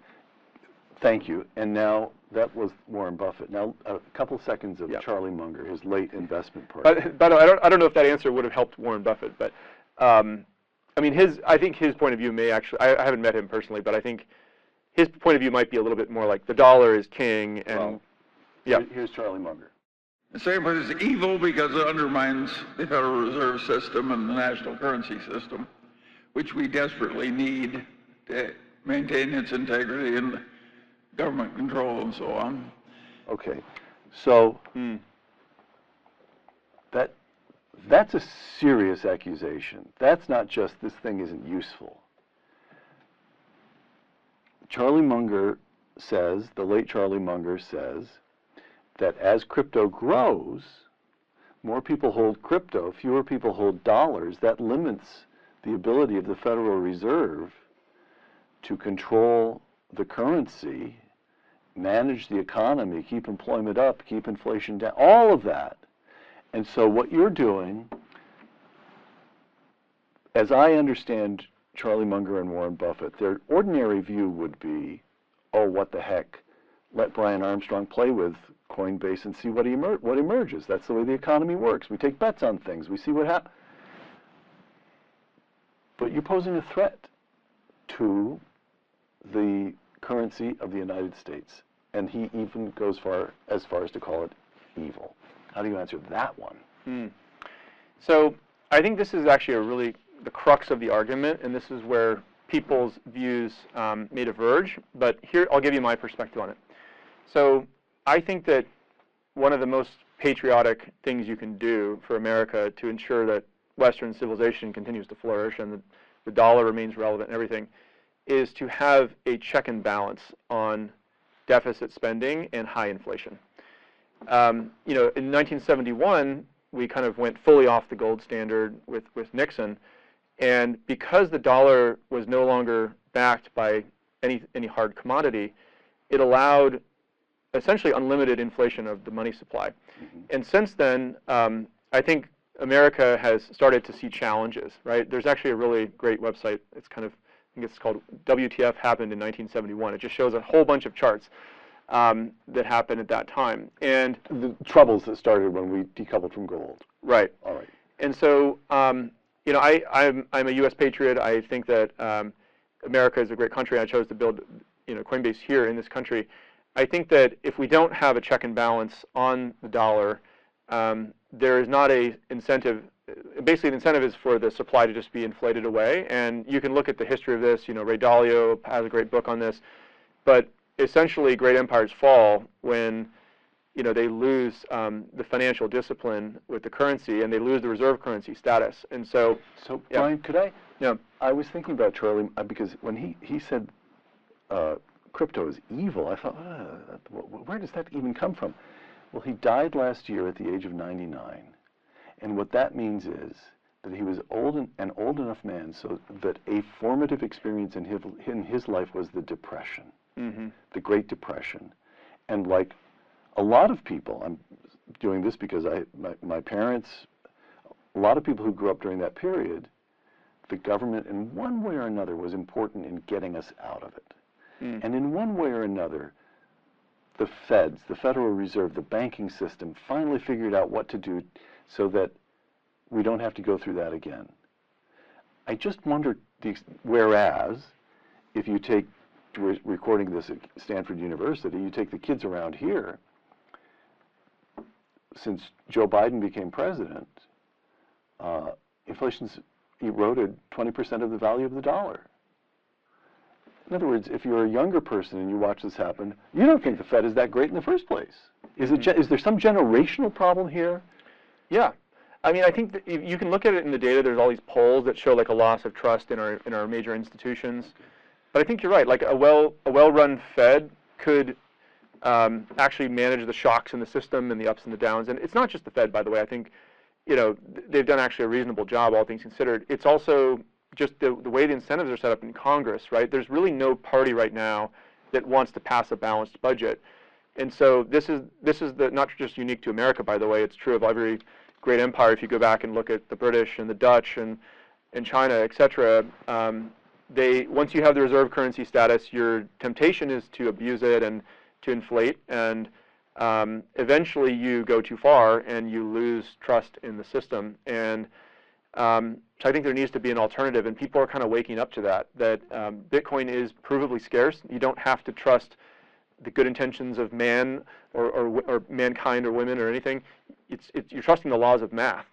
Thank you. And now, that was Warren Buffett. Now, a couple seconds of Charlie Munger, his late investment partner. But I don't know if that answer would have helped Warren Buffett, but I mean, I think his point of view may actually, I haven't met him personally, but I think his point of view might be a little bit more like the dollar is king, and here's Charlie Munger. The same way is evil because it undermines the Federal Reserve System and the national currency system, which we desperately need to maintain its integrity and government control and so on. Okay, so that's a serious accusation. That's not just this thing isn't useful. Charlie Munger says, the late Charlie Munger says, that as crypto grows, more people hold crypto, fewer people hold dollars. That limits the ability of the Federal Reserve to control the currency, manage the economy, keep employment up, keep inflation down, all of that. And so what you're doing, as I understand Charlie Munger and Warren Buffett, their ordinary view would be, oh, what the heck, let Brian Armstrong play with Coinbase and see what emerges. That's the way the economy works. We take bets on things. We see what happens. But you're posing a threat to the currency of the United States. And he even goes as far as to call it evil. How do you answer that one? So I think this is actually the crux of the argument, and this is where people's views may diverge. But here, I'll give you my perspective on it. So I think that one of the most patriotic things you can do for America to ensure that Western civilization continues to flourish and the dollar remains relevant and everything, is to have a check and balance on deficit spending and high inflation. You know, in 1971, we kind of went fully off the gold standard with Nixon, and because the dollar was no longer backed by any hard commodity, it allowed essentially unlimited inflation of the money supply. Mm-hmm. And since then, I think America has started to see challenges, right? There's actually a really great website. It's kind of, I think it's called WTF Happened in 1971. It just shows a whole bunch of charts that happened at that time. And the troubles that started when we decoupled from gold. Right. All right. And so, you know, I'm a U.S. patriot. I think that America is a great country. I chose to build, you know, Coinbase here in this country. I think that if we don't have a check and balance on the dollar, there is not a incentive. Basically, the incentive is for the supply to just be inflated away. And you can look at the history of this. You know, Ray Dalio has a great book on this. But essentially, great empires fall when, you know, they lose the financial discipline with the currency, and they lose the reserve currency status. And so, so yeah. Brian, could I? Yeah. I was thinking about Charlie because when he said crypto is evil, I thought, where does that even come from? Well, he died last year at the age of 99, and what that means is that he was an old enough man so that a formative experience in his life was the Depression, mm-hmm. the Great Depression, and like a lot of people, I'm doing this because my parents, a lot of people who grew up during that period, the government in one way or another was important in getting us out of it. Mm. And in one way or another, the Feds, the Federal Reserve, the banking system finally figured out what to do so that we don't have to go through that again. I just wonder, whereas, if you take, we're recording this at Stanford University, you take the kids around here, since Joe Biden became president, inflation's eroded 20% of the value of the dollar. In other words, if you're a younger person and you watch this happen, you don't think the Fed is that great in the first place. Is there some generational problem here? Yeah. I mean, I think that you can look at it in the data. There's all these polls that show like a loss of trust in our major institutions. But I think you're right. Like a well-run Fed could actually manage the shocks in the system and the ups and the downs. And it's not just the Fed, by the way. I think, you know, they've done actually a reasonable job, all things considered. It's also just the way the incentives are set up in Congress, right? There's really no party right now that wants to pass a balanced budget. And so this is not just unique to America, by the way. It's true of every great empire. If you go back and look at the British and the Dutch and China, et cetera, once you have the reserve currency status, your temptation is to abuse it and to inflate, and eventually you go too far and you lose trust in the system. And so I think there needs to be an alternative, and people are kind of waking up to that Bitcoin is provably scarce. You don't have to trust the good intentions of man or mankind or women or anything. You're trusting the laws of math,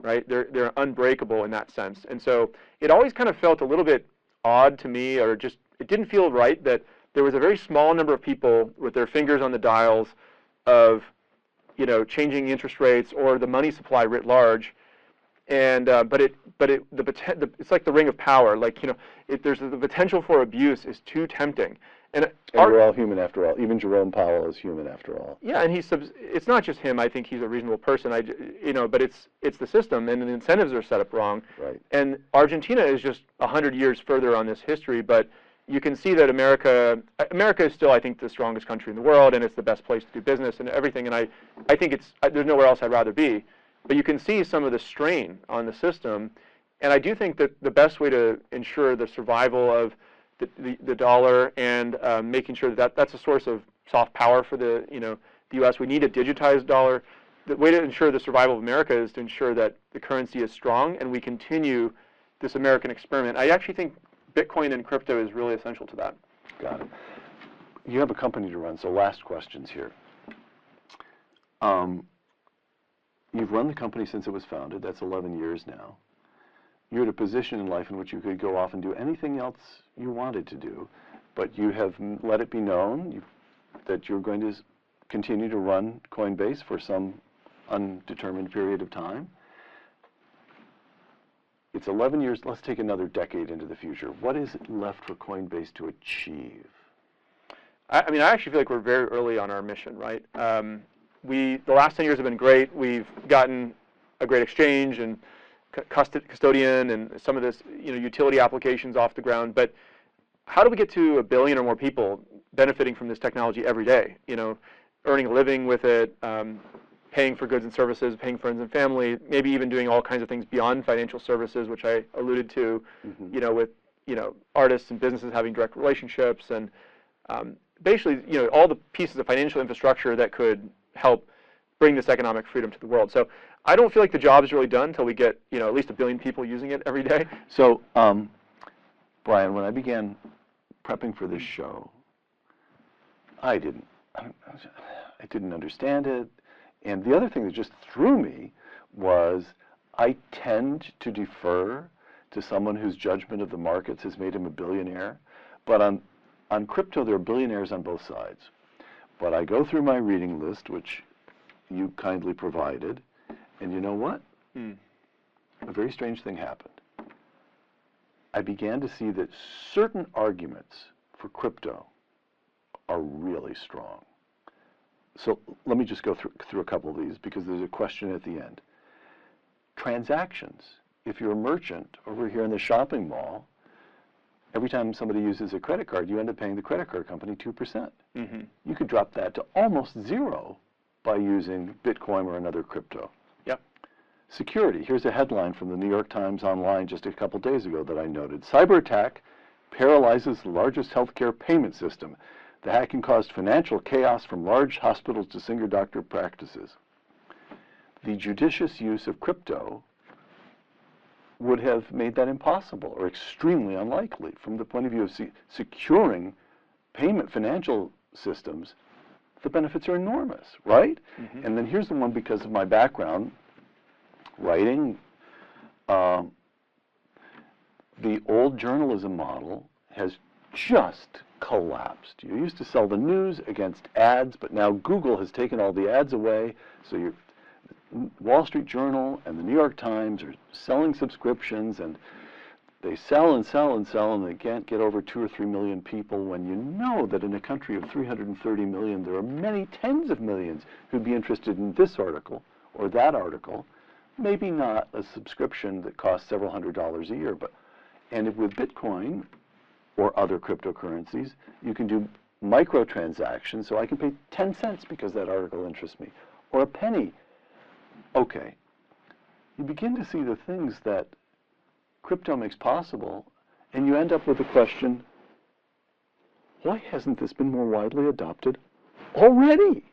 right? They're unbreakable in that sense. And so it always kind of felt a little bit odd to me, or just it didn't feel right that there was a very small number of people with their fingers on the dials of, you know, changing interest rates or the money supply writ large. And but it's like the ring of power. Like, you know, there's the potential for abuse is too tempting. And we're all human after all. Even Jerome Powell is human after all. Yeah, and it's not just him. I think he's a reasonable person. But it's the system, and the incentives are set up wrong. Right. And Argentina is just 100 years further on this history, but you can see that America is still, I think, the strongest country in the world, and it's the best place to do business and everything. And I think there's nowhere else I'd rather be. But you can see some of the strain on the system, and I do think that the best way to ensure the survival of the dollar and making sure that that's a source of soft power for the U.S. We need a digitized dollar. The way to ensure the survival of America is to ensure that the currency is strong and we continue this American experiment. I actually think Bitcoin and crypto is really essential to that. Got it. You have a company to run, so last questions here. You've run the company since it was founded. That's 11 years now. You're at a position in life in which you could go off and do anything else you wanted to do, but you have let it be known that you're going to continue to run Coinbase for some undetermined period of time. it's 11 years. Let's take another decade into the future. What is left for Coinbase to achieve? I mean, I actually feel like we're very early on our mission, right? The last 10 years have been great. We've gotten a great exchange and custodian and some of this, utility applications off the ground. But how do we get to 1 billion or more people benefiting from this technology every day? Earning a living with it, paying for goods and services, paying friends and family, maybe even doing all kinds of things beyond financial services, which I alluded to, with artists and businesses having direct relationships, and basically, all the pieces of financial infrastructure that could help bring this economic freedom to the world. So I don't feel like the job is really done until we get at least 1 billion people using it every day. So, Brian, when I began prepping for this show, I didn't understand it. And the other thing that just threw me was I tend to defer to someone whose judgment of the markets has made him a billionaire. But on crypto, there are billionaires on both sides. But I go through my reading list, which you kindly provided, and you know what? A very strange thing happened. I began to see that certain arguments for crypto are really strong. So let me just go through a couple of these, because there's a question at the end. Transactions. If you're a merchant over here in the shopping mall, every time somebody uses a credit card, you end up paying the credit card company 2%. You could drop that to almost zero by using Bitcoin or another crypto. Yep. Security. Here's a headline from the New York Times Online just a couple days ago that I noted. Cyber attack paralyzes the largest healthcare payment system. The hacking caused financial chaos from large hospitals to single doctor practices. The judicious use of crypto would have made that impossible or extremely unlikely. From the point of view of securing payment financial systems, the benefits are enormous, right? And then here's the one, because of my background, writing, the old journalism model has just collapsed. You used to sell the news against ads, but now Google has taken all the ads away, so your Wall Street Journal and the New York Times are selling subscriptions, and they sell and sell and sell, and they can't get over 2 or 3 million people, when you know that in a country of 330 million, there are many tens of millions who'd be interested in this article or that article, maybe not a subscription that costs several $100s a year. And with Bitcoin or other cryptocurrencies, you can do microtransactions, so I can pay 10 cents because that article interests me, or a penny. Okay, you begin to see the things that crypto makes possible, and you end up with the question, why hasn't this been more widely adopted already?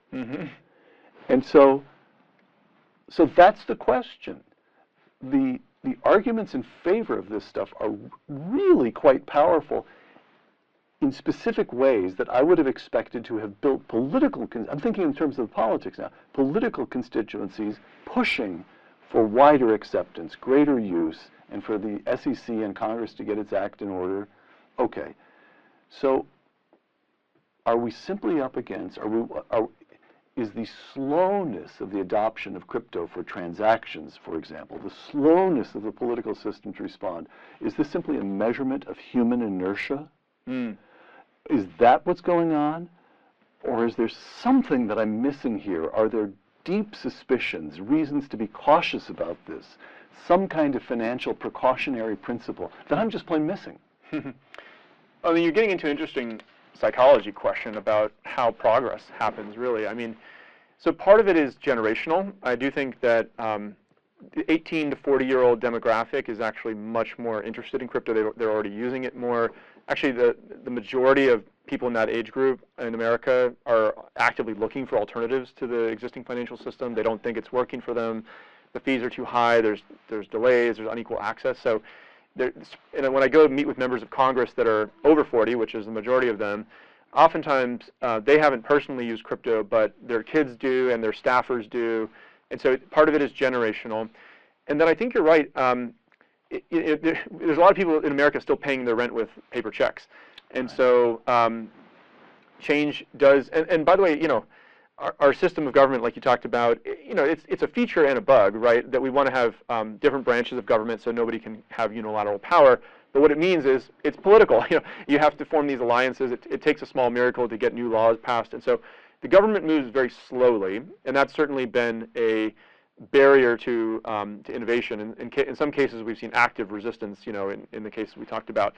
And so that's the question. The arguments in favor of this stuff are really quite powerful in specific ways that I would have expected to have built political, I'm thinking in terms of politics now, political constituencies pushing for wider acceptance, greater use, and for the SEC and Congress to get its act in order. Okay, so are we simply up against, is the slowness of the adoption of crypto for transactions, for example, the slowness of the political system to respond, is this simply a measurement of human inertia? Is that what's going on? Or is there something that I'm missing here? Are there deep suspicions, reasons to be cautious about this, some kind of financial precautionary principle that I'm just plain missing? I mean, you're getting into an interesting psychology question about how progress happens, really. I mean, so part of it is generational. I do think that the 18 to 40-year-old demographic is actually much more interested in crypto. They're already using it more. Actually, the majority of people in that age group in America are actively looking for alternatives to the existing financial system. They don't think it's working for them. The fees are too high. There's delays. There's unequal access. So, and when I go meet with members of Congress that are over 40, which is the majority of them, oftentimes they haven't personally used crypto, but their kids do and their staffers do. And so part of it is generational. And then I think you're right. There's a lot of people in America still paying their rent with paper checks. And so change does, and by the way, our system of government, like you talked about, it's a feature and a bug, right? That we want to have different branches of government so nobody can have unilateral power. But what it means is it's political. You have to form these alliances. It takes a small miracle to get new laws passed, and so the government moves very slowly, and that's certainly been a barrier to innovation. In some cases, we've seen active resistance. In the case we talked about.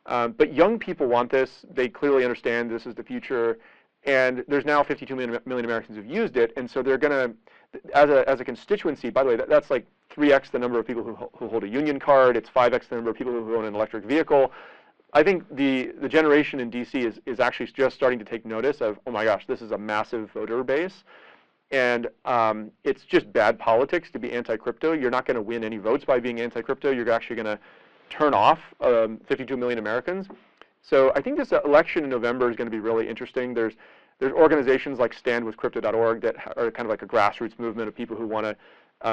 But young people want this. They clearly understand this is the future. And there's now 52 million Americans who've used it, and so they're going to, as a constituency, by the way, that's like 3x the number of people who hold a union card. It's 5x the number of people who own an electric vehicle. I think the generation in DC is actually just starting to take notice of, oh my gosh, this is a massive voter base. And it's just bad politics to be anti-crypto. You're not going to win any votes by being anti-crypto. You're actually going to turn off 52 million Americans. So I think this election in November is going to be really interesting. There's organizations like standwithcrypto.org that are kind of like a grassroots movement of people who want to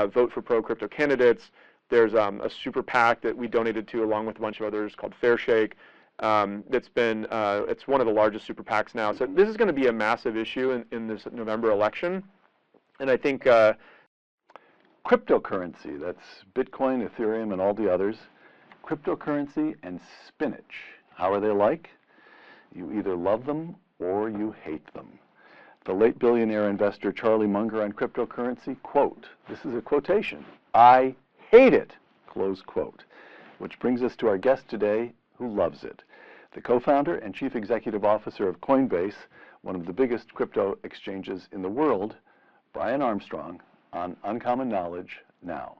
vote for pro-crypto candidates. There's a super PAC that we donated to along with a bunch of others called Fairshake. It's one of the largest super PACs now. So this is going to be a massive issue in this November election. And I think cryptocurrency, that's Bitcoin, Ethereum, and all the others. Cryptocurrency and spinach. How are they like? You either love them or you hate them. The late billionaire investor Charlie Munger on cryptocurrency, quote, this is a quotation, "I hate it," close quote. Which brings us to our guest today who loves it. The co-founder and chief executive officer of Coinbase, one of the biggest crypto exchanges in the world, Brian Armstrong, on Uncommon Knowledge now.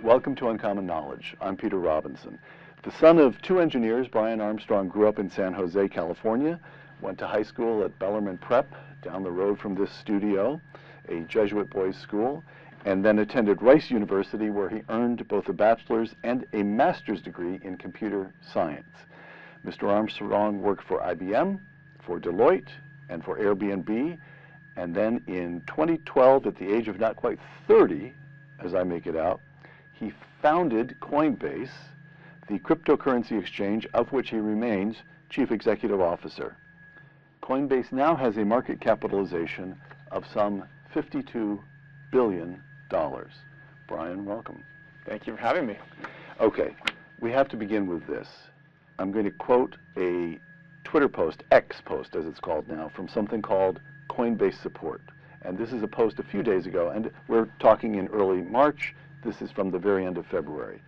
Welcome to Uncommon Knowledge. I'm Peter Robinson. The son of two engineers, Brian Armstrong grew up in San Jose, California, went to high school at Bellarmine Prep, down the road from this studio, a Jesuit boys' school, and then attended Rice University, where he earned both a bachelor's and a master's degree in computer science. Mr. Armstrong worked for IBM, for Deloitte, and for Airbnb, and then in 2012, at the age of not quite 30, as I make it out, he founded Coinbase, the cryptocurrency exchange of which he remains chief executive officer. Coinbase now has a market capitalization of some $52 billion. Brian, welcome. Thank you for having me. Okay, we have to begin with this. I'm going to quote a Twitter post, X post as it's called now, from something called Coinbase Support. And this is a post a few days ago, and we're talking in early March. This is from the very end of February.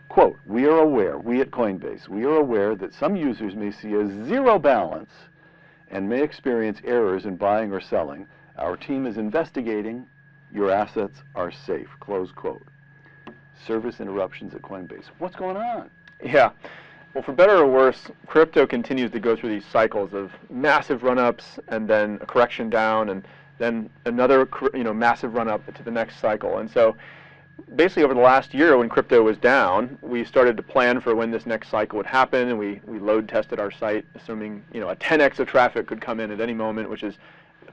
Quote, we at Coinbase, we are aware that some users may see a zero balance and may experience errors in buying or selling. Our team is investigating. Your assets are safe, close quote. Service interruptions at Coinbase. What's going on? Yeah. Well, for better or worse, crypto continues to go through these cycles of massive run-ups and then a correction down and then another massive run-up to the next cycle. And so basically over the last year when crypto was down, we started to plan for when this next cycle would happen, and we load tested our site assuming a 10x of traffic could come in at any moment, which is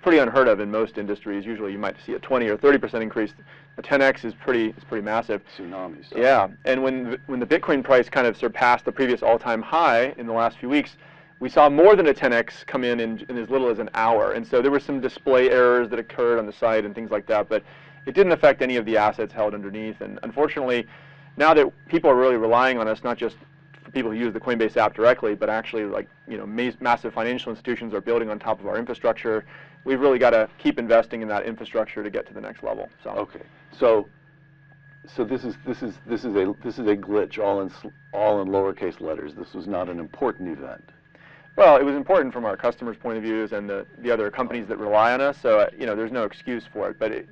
pretty unheard of in most industries. Usually you might see a 20 or 30% increase. A 10x is pretty massive. Tsunami stuff. Yeah, and when the Bitcoin price kind of surpassed the previous all-time high in the last few weeks, we saw more than a 10x come in as little as an hour. And so there were some display errors that occurred on the site and things like that, but it didn't affect any of the assets held underneath. And unfortunately, now that people are really relying on us, not just for people who use the Coinbase app directly, but actually massive financial institutions are building on top of our infrastructure, we've really got to keep investing in that infrastructure to get to the next level. So okay, so this is a glitch, all in lowercase letters. This was not an important event. Well, it was important from our customers' point of views and the other companies that rely on us. So there's no excuse for it. But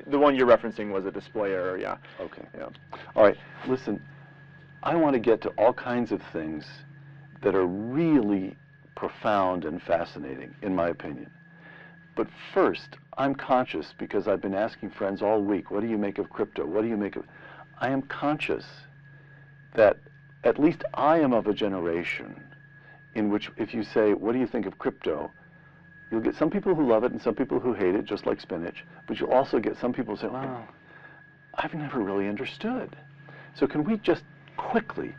the one you're referencing was a display error. Yeah. Okay. Yeah. All right. Listen, I want to get to all kinds of things that are really profound and fascinating, in my opinion. But first, I'm conscious, because I've been asking friends all week, what do you make of crypto? What do you make of... I am conscious that at least I am of a generation in which if you say, what do you think of crypto? You'll get some people who love it and some people who hate it, just like spinach. But you'll also get some people who say, well, I've never really understood. So can we just quickly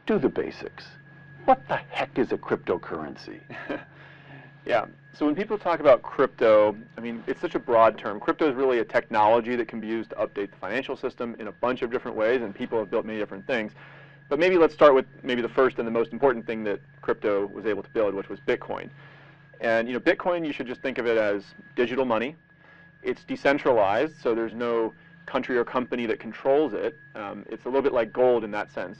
do the basics? What the heck is a cryptocurrency? Yeah. So when people talk about crypto, I mean, it's such a broad term. Crypto is really a technology that can be used to update the financial system in a bunch of different ways, and people have built many different things. But maybe let's start with maybe the first and the most important thing that crypto was able to build, which was Bitcoin. And Bitcoin, you should just think of it as digital money. It's decentralized, so there's no country or company that controls it. It's a little bit like gold in that sense.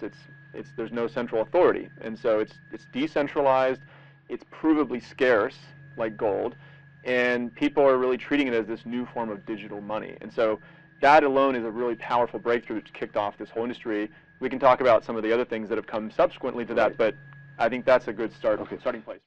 There's no central authority, and so it's decentralized. It's provably scarce, like gold, and people are really treating it as this new form of digital money. And so that alone is a really powerful breakthrough that's kicked off this whole industry. We can talk about some of the other things that have come subsequently to that, but I think that's a good starting place.